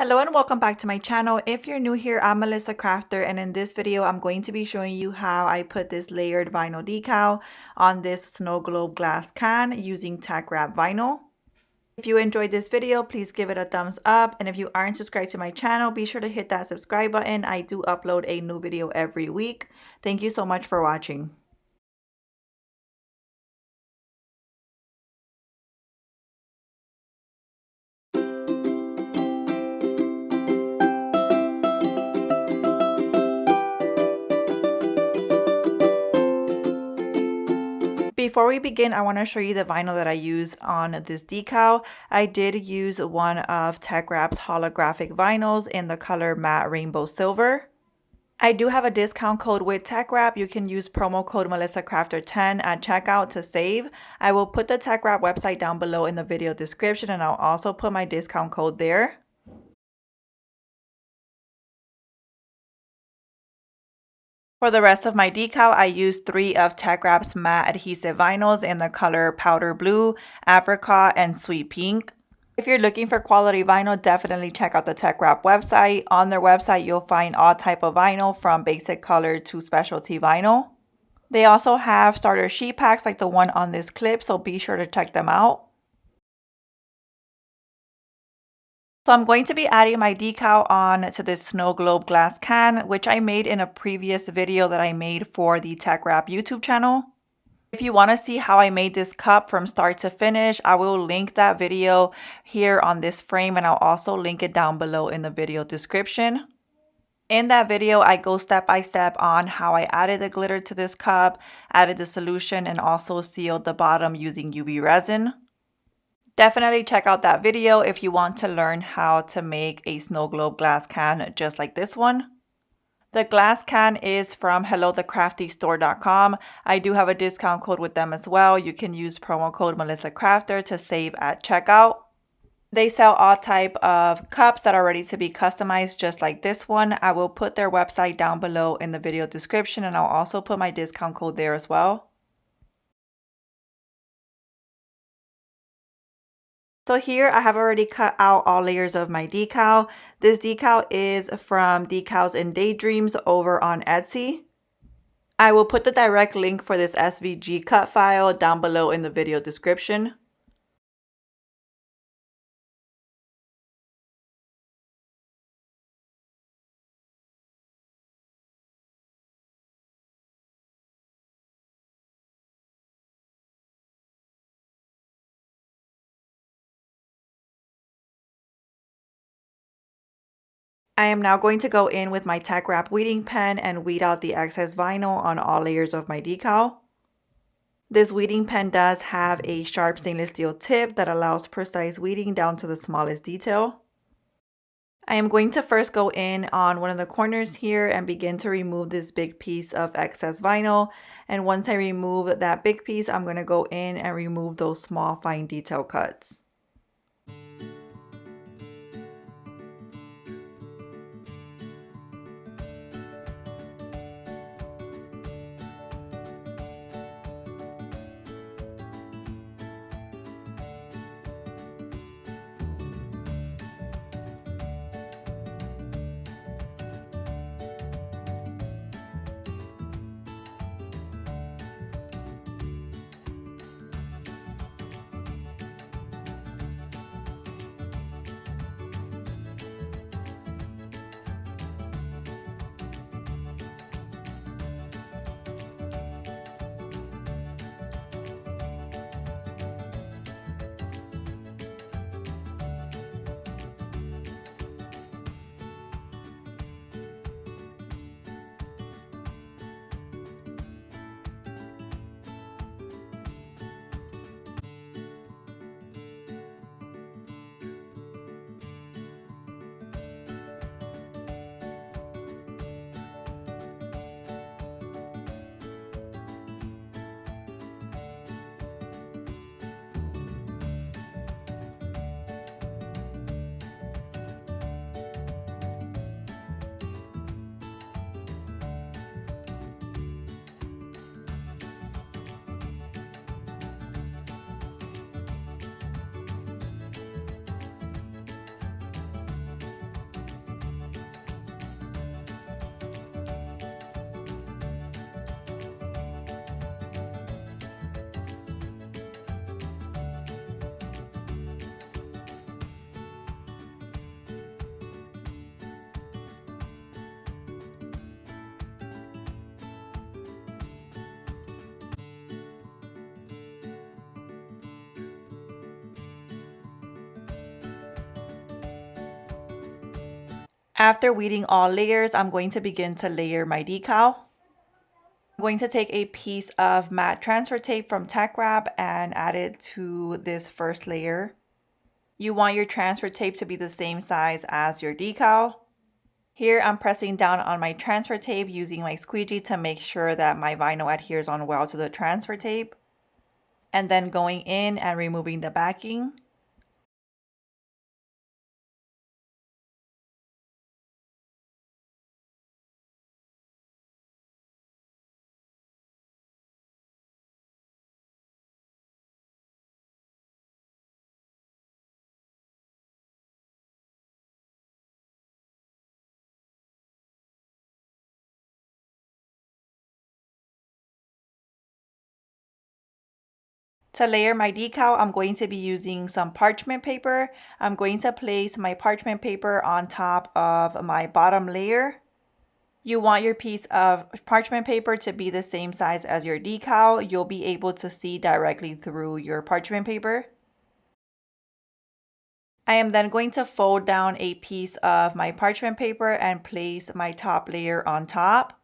Hello and welcome back to my channel. If you're new here, I'm Melissa Crafter, and in this video I'm going to be showing you how I put this layered vinyl decal on this snow globe glass can using Teckwrap vinyl. If you enjoyed this video, please give it a thumbs up, and if you aren't subscribed to my channel, be sure to hit that subscribe button. I do upload a new video every week. Thank you so much for watching. Before we begin, I want to show you the vinyl that I use on this decal. I did use one of Teckwrap's holographic vinyls in the color matte rainbow silver. I do have a discount code with Teckwrap. You can use promo code MelissaCrafter10 at checkout to save. I will put the Teckwrap website down below in the video description, and I'll also put my discount code there. For the rest of my decal, I used 3 of Teckwrap's matte adhesive vinyls in the color powder blue, apricot, and sweet pink. If you're looking for quality vinyl, definitely check out the Teckwrap website. On their website, you'll find all type of vinyl from basic color to specialty vinyl. They also have starter sheet packs like the one on this clip, so be sure to check them out. So I'm going to be adding my decal on to this snow globe glass can, which I made in a previous video that I made for the Teckwrap YouTube channel. If you want to see how I made this cup from start to finish, I will link that video here on this frame, and I'll also link it down below in the video description. In that video, I go step by step on how I added the glitter to this cup, added the solution, and also sealed the bottom using UV resin. Definitely check out that video if you want to learn how to make a snow globe glass can just like this one. The glass can is from HelloTheCraftyStore.com. I do have a discount code with them as well. You can use promo code MelissaCrafter to save at checkout. They sell all type of cups that are ready to be customized just like this one. I will put their website down below in the video description, and I'll also put my discount code there as well. So here I have already cut out all layers of my decal. This decal is from Decals and Daydreams over on Etsy. I will put the direct link for this SVG cut file down below in the video description. I am now going to go in with my Teckwrap weeding pen and weed out the excess vinyl on all layers of my decal. This weeding pen does have a sharp stainless steel tip that allows precise weeding down to the smallest detail. I am going to first go in on one of the corners here and begin to remove this big piece of excess vinyl. And once I remove that big piece, I'm going to go in and remove those small fine detail cuts. After weeding all layers, I'm going to begin to layer my decal. I'm going to take a piece of matte transfer tape from Teckwrap and add it to this first layer. You want your transfer tape to be the same size as your decal. Here I'm pressing down on my transfer tape using my squeegee to make sure that my vinyl adheres on well to the transfer tape. And then going in and removing the backing. To layer my decal, I'm going to be using some parchment paper. I'm going to place my parchment paper on top of my bottom layer. You want your piece of parchment paper to be the same size as your decal. You'll be able to see directly through your parchment paper. I am then going to fold down a piece of my parchment paper and place my top layer on top.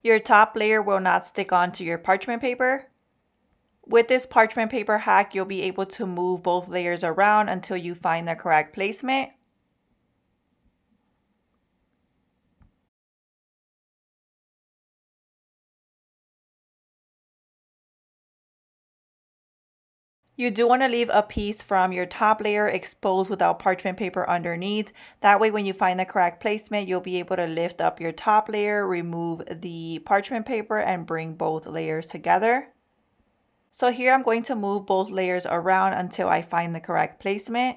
Your top layer will not stick onto your parchment paper. With this parchment paper hack, you'll be able to move both layers around until you find the correct placement. You do want to leave a piece from your top layer exposed without parchment paper underneath. That way when you find the correct placement, you'll be able to lift up your top layer, remove the parchment paper, and bring both layers together. So here I'm going to move both layers around until I find the correct placement.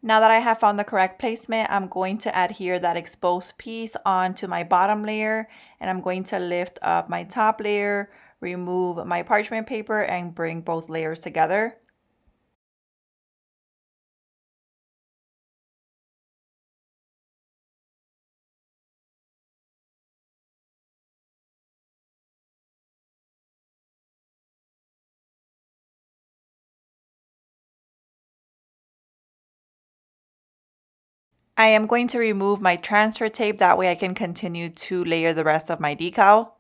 Now that I have found the correct placement, I'm going to adhere that exposed piece onto my bottom layer, and I'm going to lift up my top layer, remove my parchment paper, and bring both layers together. I am going to remove my transfer tape, that way I can continue to layer the rest of my decal.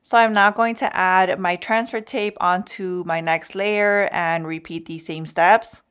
So I'm now going to add my transfer tape onto my next layer and repeat these same steps.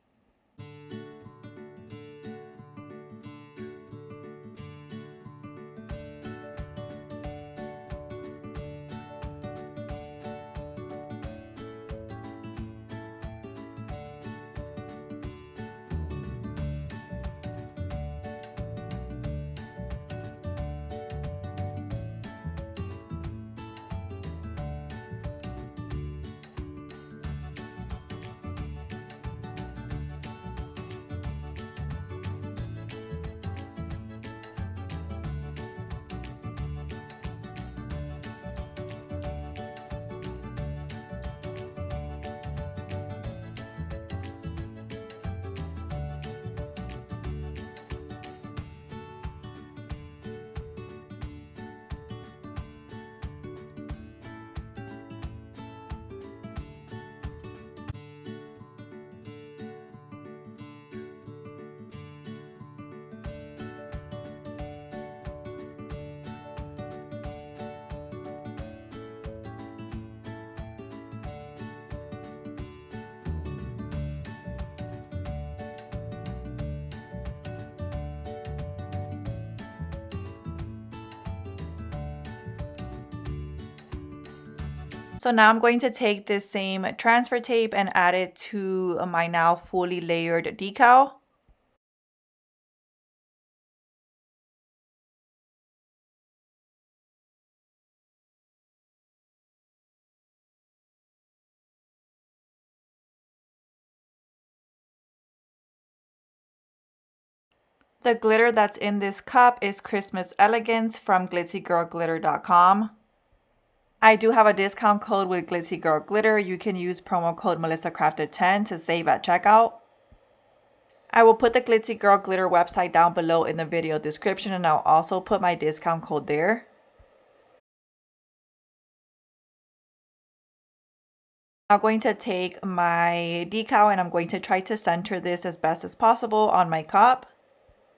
So now I'm going to take this same transfer tape and add it to my now fully layered decal. The glitter that's in this cup is Christmas Elegance from glitzygirlglitter.com. I do have a discount code with Glitzy Girl Glitter. You can use promo code MelissaCrafted10 to save at checkout. I will put the Glitzy Girl Glitter website down below in the video description, and I'll also put my discount code there. I'm going to take my decal and I'm going to try to center this as best as possible on my cup.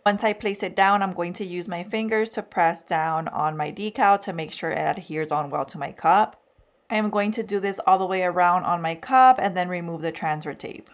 Once I place it down, I'm going to use my fingers to press down on my decal to make sure it adheres on well to my cup. I am going to do this all the way around on my cup and then remove the transfer tape.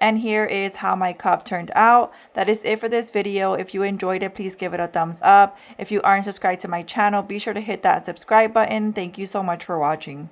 And here is how my cup turned out. That is it for this video. If you enjoyed it, please give it a thumbs up. If you aren't subscribed to my channel, be sure to hit that subscribe button. Thank you so much for watching.